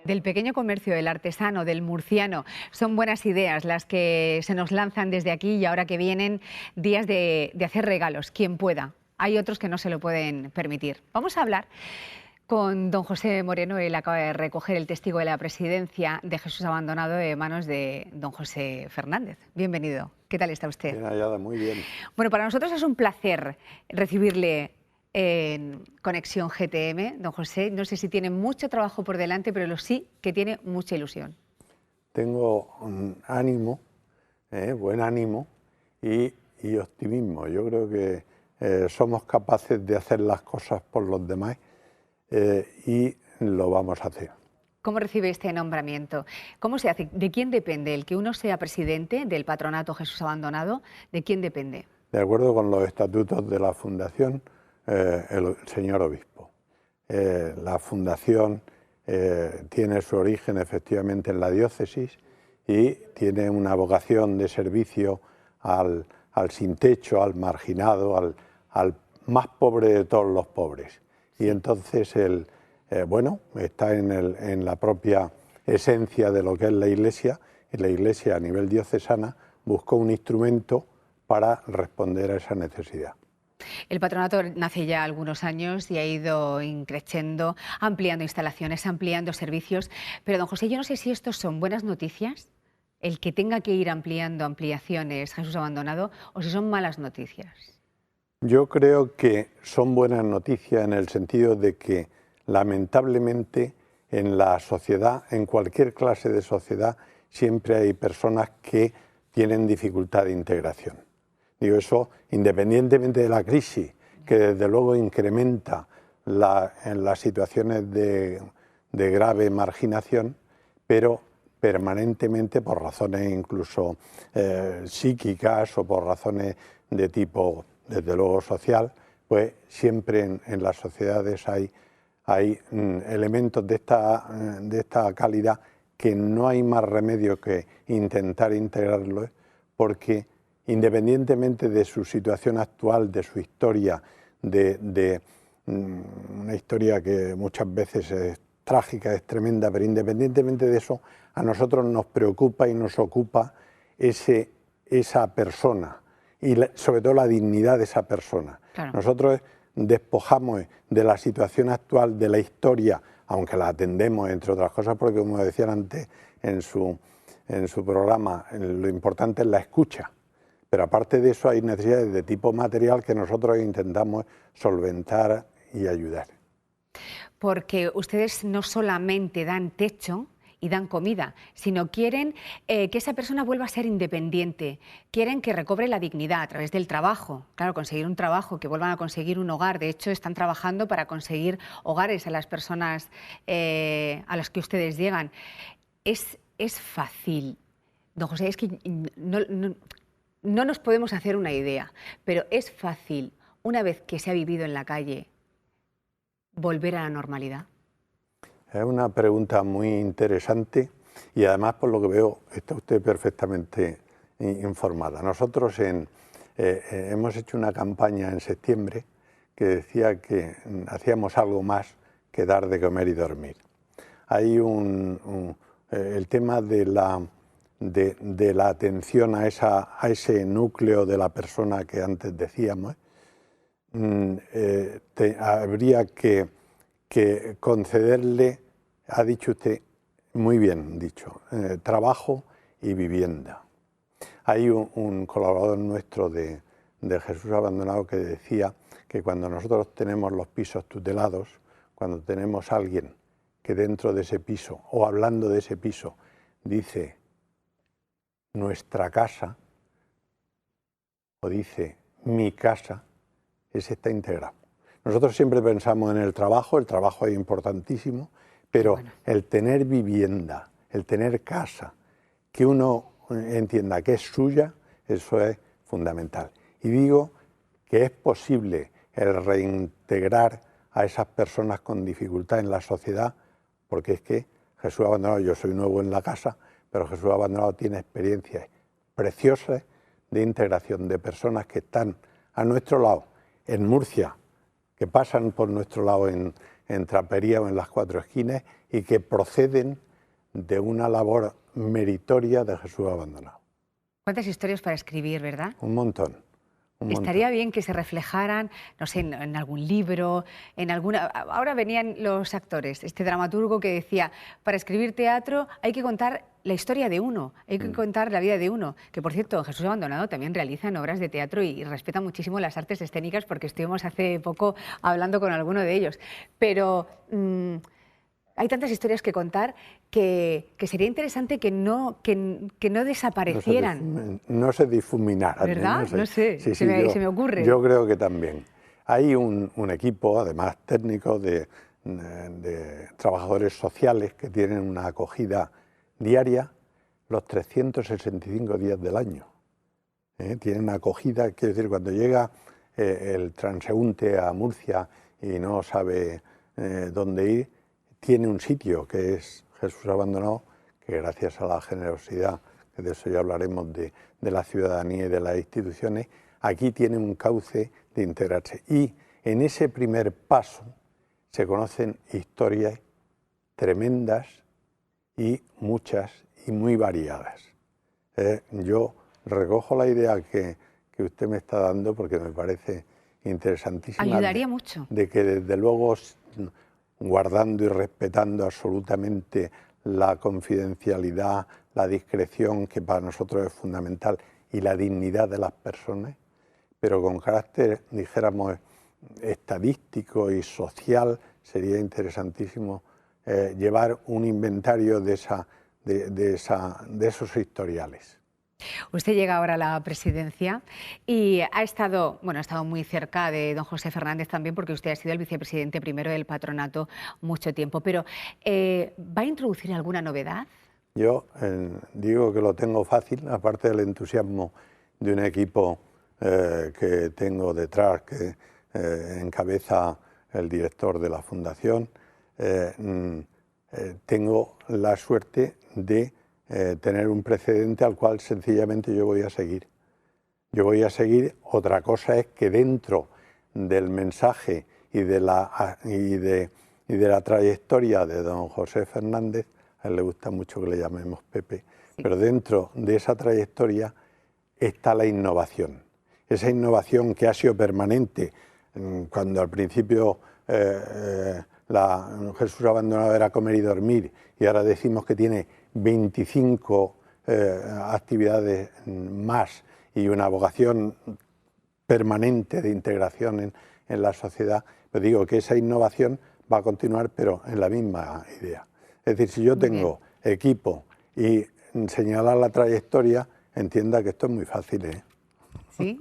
Del pequeño comercio, del artesano, del murciano. Son buenas ideas las que se nos lanzan desde aquí y ahora que vienen días de hacer regalos, quien pueda. Hay otros que no se lo pueden permitir. Vamos a hablar con don José Moreno. Él acaba de recoger el testigo de la presidencia de Jesús Abandonado de manos de don José Fernández. Bienvenido. ¿Qué tal está usted? Bien hallada, muy bien. Bueno, para nosotros es un placer recibirle en Conexión GTM, don José. No sé si tiene mucho trabajo por delante, pero lo sí que tiene mucha ilusión. Tengo ánimo, buen ánimo y optimismo. Yo creo que somos capaces de hacer las cosas por los demás y lo vamos a hacer. ¿Cómo recibe este nombramiento? ¿Cómo se hace? ¿De quién depende el que uno sea presidente del Patronato Jesús Abandonado? ¿De quién depende? De acuerdo con los estatutos de la Fundación, el señor obispo. La Fundación tiene su origen efectivamente en la diócesis y tiene una vocación de servicio al sin techo, al marginado, al más pobre de todos los pobres. Y entonces está en la propia esencia de lo que es la Iglesia, y la Iglesia a nivel diocesana buscó un instrumento para responder a esa necesidad. El patronato nace ya algunos años y ha ido increciendo, ampliando instalaciones, ampliando servicios. Pero, don José, yo no sé si estos son buenas noticias, el que tenga que ir ampliando ampliaciones Jesús Abandonado, o si son malas noticias. Yo creo que son buenas noticias en el sentido de que, lamentablemente, en la sociedad, en cualquier clase de sociedad, siempre hay personas que tienen dificultad de integración. Digo eso independientemente de la crisis, que desde luego incrementa en las situaciones de grave marginación, pero permanentemente por razones incluso psíquicas o por razones de tipo, desde luego, social, pues siempre en las sociedades hay elementos de esta calidad que no hay más remedio que intentar integrarlos, porque independientemente de su situación actual, de su historia, de una historia que muchas veces es trágica, es tremenda, pero independientemente de eso, a nosotros nos preocupa y nos ocupa esa persona y sobre todo la dignidad de esa persona. Claro. Nosotros despojamos de la situación actual, de la historia, aunque la atendemos, entre otras cosas, porque como decían antes en su programa, lo importante es la escucha. Pero aparte de eso hay necesidades de tipo material que nosotros intentamos solventar y ayudar. Porque ustedes no solamente dan techo y dan comida, sino quieren que esa persona vuelva a ser independiente, quieren que recobre la dignidad a través del trabajo, claro, conseguir un trabajo, que vuelvan a conseguir un hogar. De hecho, están trabajando para conseguir hogares a las personas a las que ustedes llegan. Es fácil, don José, es que no nos podemos hacer una idea, pero es fácil, una vez que se ha vivido en la calle, volver a la normalidad. Es una pregunta muy interesante y además, por lo que veo, está usted perfectamente informada. Nosotros hemos hecho una campaña en septiembre que decía que hacíamos algo más que dar de comer y dormir. Hay el tema de la atención a ese núcleo de la persona que antes decíamos, habría que concederle, ha dicho usted, muy bien dicho, trabajo y vivienda. Hay un colaborador nuestro de Jesús Abandonado que decía que cuando nosotros tenemos los pisos tutelados, cuando tenemos a alguien que dentro de ese piso, o hablando de ese piso, dice nuestra casa, o dice mi casa, ese está integrado. Nosotros siempre pensamos en el trabajo es importantísimo, pero bueno, el tener vivienda, el tener casa, que uno entienda que es suya, eso es fundamental. Y digo que es posible el reintegrar a esas personas con dificultad en la sociedad, porque es que Jesús Abandonado, yo soy nuevo en la casa, pero Jesús Abandonado tiene experiencias preciosas de integración de personas que están a nuestro lado, en Murcia, que pasan por nuestro lado en en Trapería o en Las Cuatro Esquinas y que proceden de una labor meritoria de Jesús Abandonado. ¿Cuántas historias para escribir, verdad? Un montón. Estaría bien que se reflejaran, no sé, en algún libro, en alguna... Ahora venían los actores, este dramaturgo que decía, para escribir teatro hay que contar la historia de uno, hay que contar la vida de uno, que por cierto Jesús Abandonado también realizan obras de teatro y respeta muchísimo las artes escénicas porque estuvimos hace poco hablando con alguno de ellos, pero... hay tantas historias que contar que sería interesante que no desaparecieran. No se difuminaran. ¿Verdad? No sé, sí, se me ocurre. Yo creo que también. Hay un equipo, además técnico, de trabajadores sociales que tienen una acogida diaria los 365 días del año. Tienen acogida, quiero decir, cuando llega el transeúnte a Murcia y no sabe dónde ir, tiene un sitio que es Jesús Abandonado, que gracias a la generosidad, que de eso ya hablaremos, de la ciudadanía y de las instituciones, aquí tiene un cauce de integrarse. Y en ese primer paso se conocen historias tremendas y muchas y muy variadas. Yo recojo la idea que usted me está dando porque me parece interesantísima. Ayudaría mucho. De que desde luego, guardando y respetando absolutamente la confidencialidad, la discreción, que para nosotros es fundamental, y la dignidad de las personas, pero con carácter, dijéramos, estadístico y social, sería interesantísimo llevar un inventario de esos historiales. Usted llega ahora a la presidencia y ha estado muy cerca de don José Fernández también, porque usted ha sido el vicepresidente primero del patronato mucho tiempo. Pero, ¿va a introducir alguna novedad? Yo digo que lo tengo fácil, aparte del entusiasmo de un equipo que tengo detrás, que encabeza el director de la Fundación. Tengo la suerte de tener un precedente al cual sencillamente yo voy a seguir. Yo voy a seguir. Otra cosa es que dentro del mensaje y de la trayectoria de don José Fernández, a él le gusta mucho que le llamemos Pepe, pero dentro de esa trayectoria está la innovación. Esa innovación que ha sido permanente, cuando al principio Jesús Abandonado era comer y dormir, y ahora decimos que tiene 25 actividades más y una vocación permanente de integración en la sociedad, pero digo que esa innovación va a continuar, pero en la misma idea. Es decir, si yo tengo equipo y señalar la trayectoria, entienda que esto es muy fácil, ¿eh? Sí.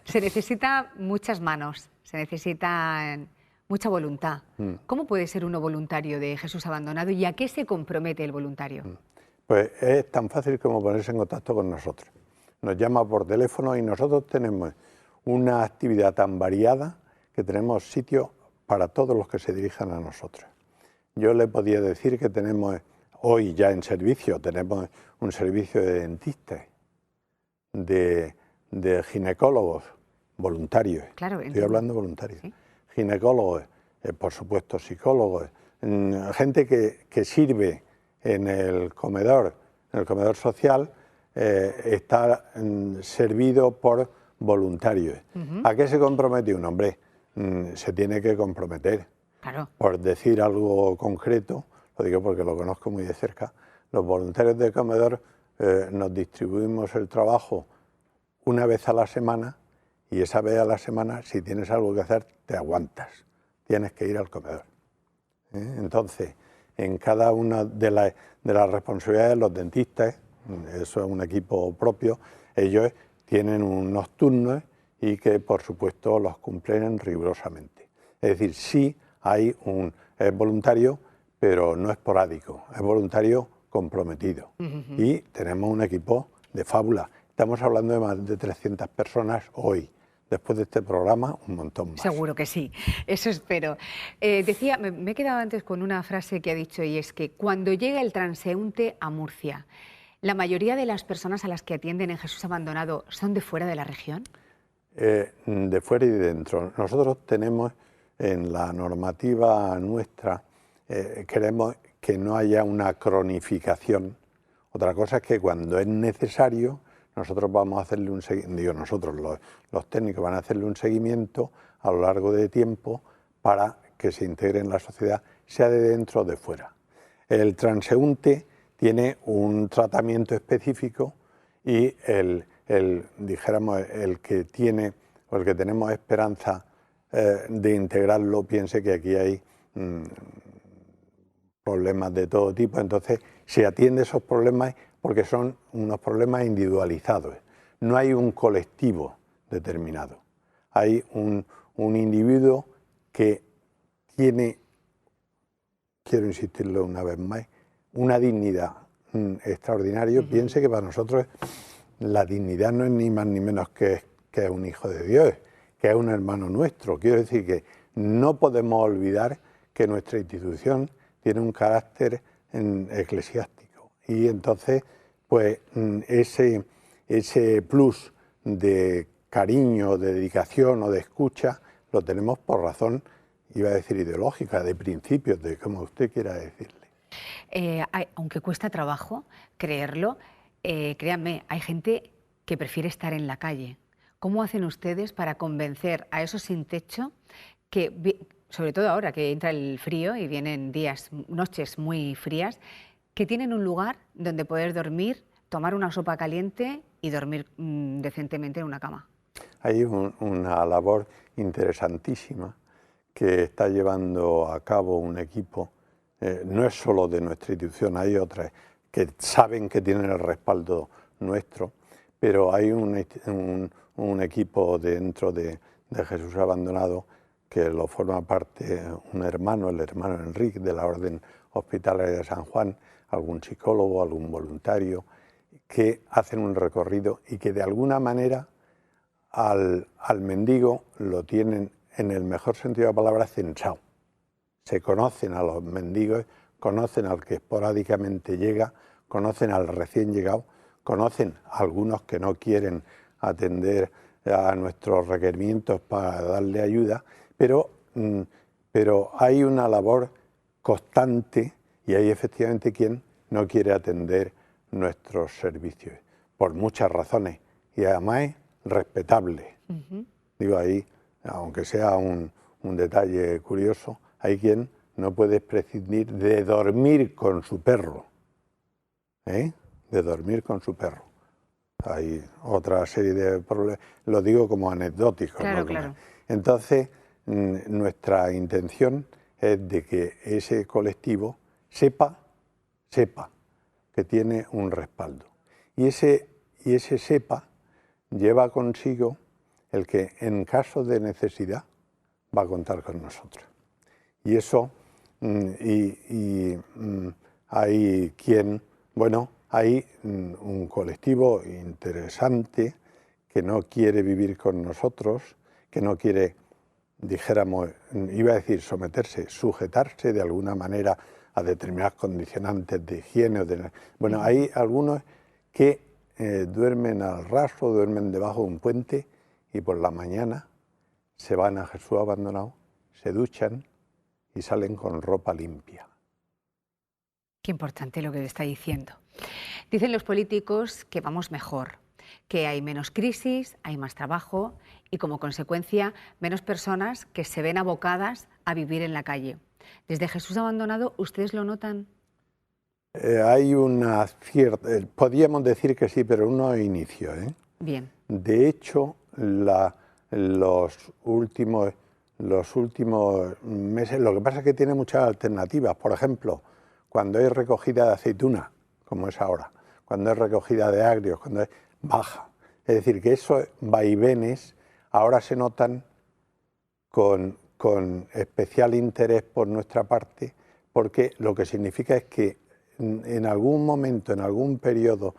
Se necesita muchas manos, se necesita mucha voluntad. ¿Cómo puede ser uno voluntario de Jesús Abandonado y a qué se compromete el voluntario? Pues es tan fácil como ponerse en contacto con nosotros. Nos llama por teléfono y nosotros tenemos una actividad tan variada que tenemos sitio para todos los que se dirijan a nosotros. Yo le podía decir que tenemos hoy ya en servicio, tenemos un servicio de dentistas, de ginecólogos voluntarios. Claro, estoy hablando de voluntarios. ¿Sí? Ginecólogos, por supuesto psicólogos, gente que sirve en el comedor social, está servido por voluntarios. ¿A qué se compromete un hombre? Se tiene que comprometer. Claro. Por decir algo concreto, lo digo porque lo conozco muy de cerca, los voluntarios del comedor nos distribuimos el trabajo una vez a la semana, y esa vez a la semana, si tienes algo que hacer, te aguantas, tienes que ir al comedor. Entonces, en cada una de las responsabilidades, los dentistas, eso es un equipo propio, ellos tienen unos turnos y que por supuesto los cumplen rigurosamente. Es decir, sí es voluntario, pero no esporádico, es voluntario comprometido. Y tenemos un equipo de fábula. Estamos hablando de más de 300 personas hoy. Después de este programa, un montón más. Seguro que sí, eso espero. Decía, me he quedado antes con una frase que ha dicho, y es que cuando llega el transeúnte a Murcia, ¿la mayoría de las personas a las que atienden en Jesús Abandonado son de fuera de la región? De fuera y de dentro. Nosotros tenemos en la normativa nuestra queremos que no haya una cronificación. Otra cosa es que cuando es necesario nosotros vamos a hacerle un seguimiento, digo nosotros, los técnicos van a hacerle un seguimiento a lo largo de tiempo para que se integre en la sociedad, sea de dentro o de fuera. El transeúnte tiene un tratamiento específico y dijéramos, el que tiene o el que tenemos esperanza de integrarlo, piense que aquí hay problemas de todo tipo, entonces se atiende esos problemas porque son unos problemas individualizados. No hay un colectivo determinado, hay un individuo que tiene, quiero insistirlo una vez más, una dignidad extraordinaria. Piense que para nosotros la dignidad no es ni más ni menos que es un hijo de Dios, que es un hermano nuestro. Quiero decir que no podemos olvidar que nuestra institución tiene un carácter eclesiástico y entonces pues ese plus de cariño, de dedicación o de escucha lo tenemos por razón, iba a decir ideológica, de principios, de como usted quiera decirle. Aunque cuesta trabajo creerlo, créanme, hay gente que prefiere estar en la calle. ¿Cómo hacen ustedes para convencer a esos sin techo que, sobre todo ahora que entra el frío y vienen noches muy frías, que tienen un lugar donde poder dormir, tomar una sopa caliente y dormir decentemente en una cama? Hay una labor interesantísima que está llevando a cabo un equipo, no es solo de nuestra institución, hay otras que saben que tienen el respaldo nuestro, pero hay un equipo dentro de Jesús Abandonado que lo forma parte un hermano, el hermano Enrique de la Orden Hospitalaria de San Juan, algún psicólogo, algún voluntario, que hacen un recorrido y que de alguna manera al mendigo lo tienen, en el mejor sentido de la palabra, censado. Se conocen a los mendigos, conocen al que esporádicamente llega, conocen al recién llegado, conocen a algunos que no quieren atender a nuestros requerimientos para darle ayuda, pero hay una labor constante y hay efectivamente quien no quiere atender nuestros servicios, por muchas razones, y además es respetable. Digo ahí, aunque sea un detalle curioso, hay quien no puede prescindir de dormir con su perro, de dormir con su perro. Hay otra serie de problemas, lo digo como anecdótico. Claro, ¿no? claro. Entonces, nuestra intención es de que ese colectivo sepa que tiene un respaldo. Y ese sepa lleva consigo el que en caso de necesidad va a contar con nosotros. Y eso, hay quien, bueno, hay un colectivo interesante que no quiere vivir con nosotros, que no quiere, dijéramos, iba a decir someterse, sujetarse de alguna manera a determinadas condicionantes de higiene. Bueno, hay algunos que duermen al raso, duermen debajo de un puente y por la mañana se van a Jesús Abandonado, se duchan y salen con ropa limpia. Qué importante lo que le está diciendo. Dicen los políticos que vamos mejor, que hay menos crisis, hay más trabajo y como consecuencia menos personas que se ven abocadas a vivir en la calle. Desde Jesús Abandonado, ¿ustedes lo notan? Hay una cierta, podríamos decir que sí, pero unos inicios. Bien. De hecho, los últimos meses, lo que pasa es que tiene muchas alternativas. Por ejemplo, cuando hay recogida de aceituna, como es ahora, cuando hay recogida de agrios, cuando es baja. Es decir, que esos vaivenes ahora se notan con especial interés por nuestra parte, porque lo que significa es que en algún momento, en algún periodo,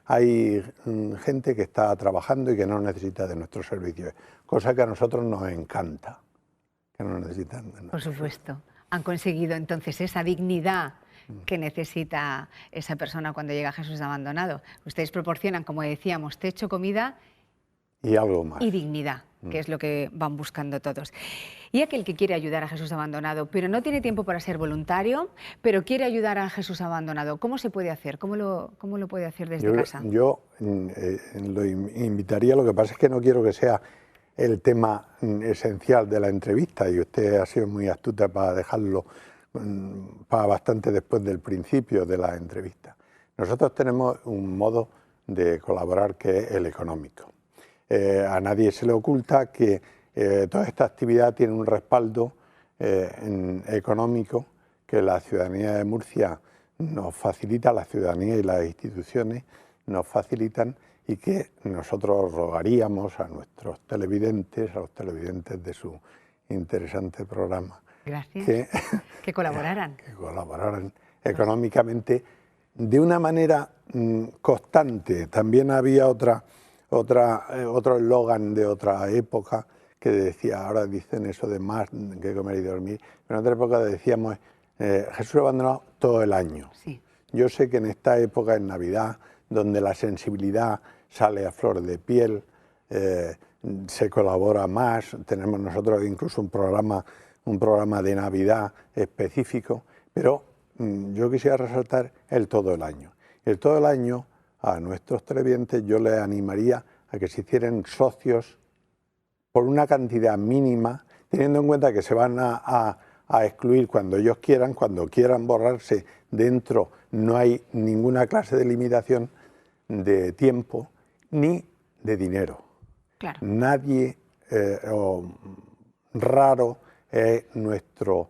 hay gente que está trabajando y que no necesita de nuestros servicios, cosa que a nosotros nos encanta, que no necesitan de nosotros. Por supuesto. Han conseguido entonces esa dignidad que necesita esa persona cuando llega a Jesús Abandonado. Ustedes proporcionan, como decíamos, techo, comida y algo más. Y dignidad. que es lo que van buscando todos. Y aquel que quiere ayudar a Jesús Abandonado, pero no tiene tiempo para ser voluntario, pero quiere ayudar a Jesús Abandonado, ¿cómo se puede hacer? ¿Cómo lo puede hacer desde casa? Yo lo invitaría, lo que pasa es que no quiero que sea el tema esencial de la entrevista, y usted ha sido muy astuta para dejarlo para bastante después del principio de la entrevista. Nosotros tenemos un modo de colaborar que es el económico. A nadie se le oculta que toda esta actividad tiene un respaldo económico que la ciudadanía de Murcia nos facilita, la ciudadanía y las instituciones nos facilitan, y que nosotros rogaríamos a nuestros televidentes, a los televidentes de su interesante programa, que colaboraran. Que colaboraran económicamente de una manera constante. También había otro eslogan de otra época que decía, ahora dicen eso de más que comer y dormir, pero en otra época decíamos Jesús Abandonado todo el año. Sí. Yo sé que en esta época, en Navidad, donde la sensibilidad sale a flor de piel, se colabora más, tenemos nosotros incluso un programa de Navidad específico, pero yo quisiera resaltar el todo el año. El todo el año, a nuestros televidentes yo les animaría a que se hicieran socios por una cantidad mínima, teniendo en cuenta que se van a excluir cuando ellos quieran, cuando quieran borrarse. Dentro no hay ninguna clase de limitación de tiempo ni de dinero. Claro. Nadie raro es nuestro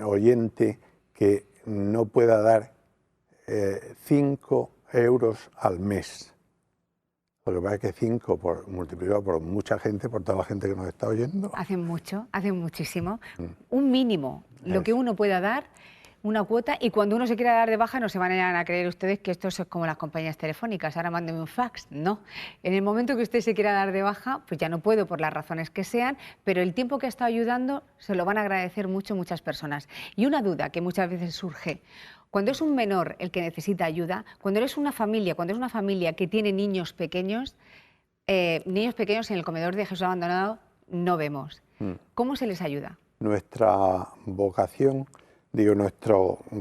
oyente que no pueda dar 5 euros al mes. Lo que pasa es que 5 multiplicado por mucha gente, por toda la gente que nos está oyendo. Hacen mucho, hacen muchísimo. Un mínimo, lo que uno pueda dar, una cuota, y cuando uno se quiera dar de baja no se van a creer ustedes que esto es como las compañías telefónicas, ahora mándeme un fax. No, en el momento que usted se quiera dar de baja, pues ya no puedo por las razones que sean, pero el tiempo que ha estado ayudando se lo van a agradecer mucho muchas personas. Y una duda que muchas veces surge: cuando es un menor el que necesita ayuda, cuando es una familia que tiene niños pequeños en el comedor de Jesús Abandonado no vemos. ¿Cómo se les ayuda? Nuestra vocación,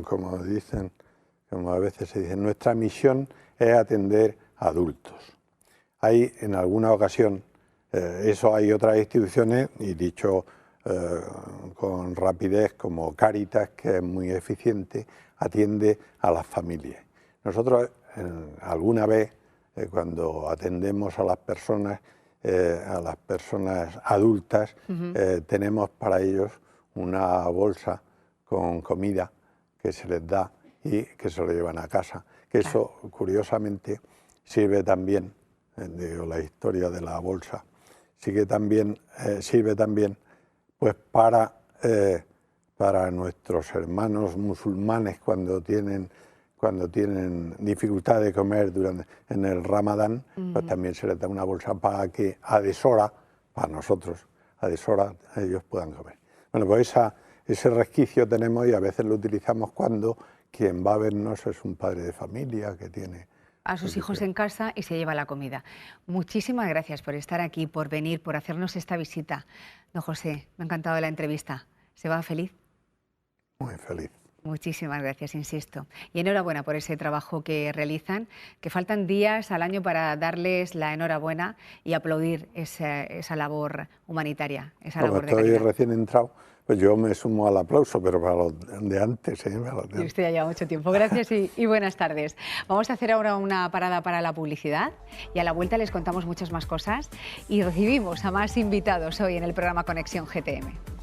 como dicen, como a veces se dice, nuestra misión es atender a adultos. Hay en alguna ocasión, hay otras instituciones, y dicho con rapidez, como Cáritas, que es muy eficiente, atiende a las familias. Nosotros alguna vez, cuando atendemos a las personas adultas, tenemos para ellos una bolsa con comida que se les da y que se lo llevan a casa. Que eso, curiosamente, sirve también, la historia de la bolsa, sirve también pues para nuestros hermanos musulmanes cuando tienen dificultad de comer en el Ramadán, pues también se les da una bolsa para que a deshora, para nosotros, a deshora ellos puedan comer. Bueno, pues ese resquicio tenemos, y a veces lo utilizamos cuando quien va a vernos es un padre de familia que tiene a sus hijos en casa y se lleva la comida. Muchísimas gracias por estar aquí, por venir, por hacernos esta visita. Don José, me ha encantado la entrevista. ¿Se va feliz? Muy feliz. Muchísimas gracias, insisto. Y enhorabuena por ese trabajo que realizan, que faltan días al año para darles la enhorabuena y aplaudir esa labor humanitaria, esa labor de caridad. Estoy recién entrado, pues yo me sumo al aplauso, pero para los de antes. Y usted ya lleva mucho tiempo. Gracias y buenas tardes. Vamos a hacer ahora una parada para la publicidad y a la vuelta les contamos muchas más cosas y recibimos a más invitados hoy en el programa Conexión GTM.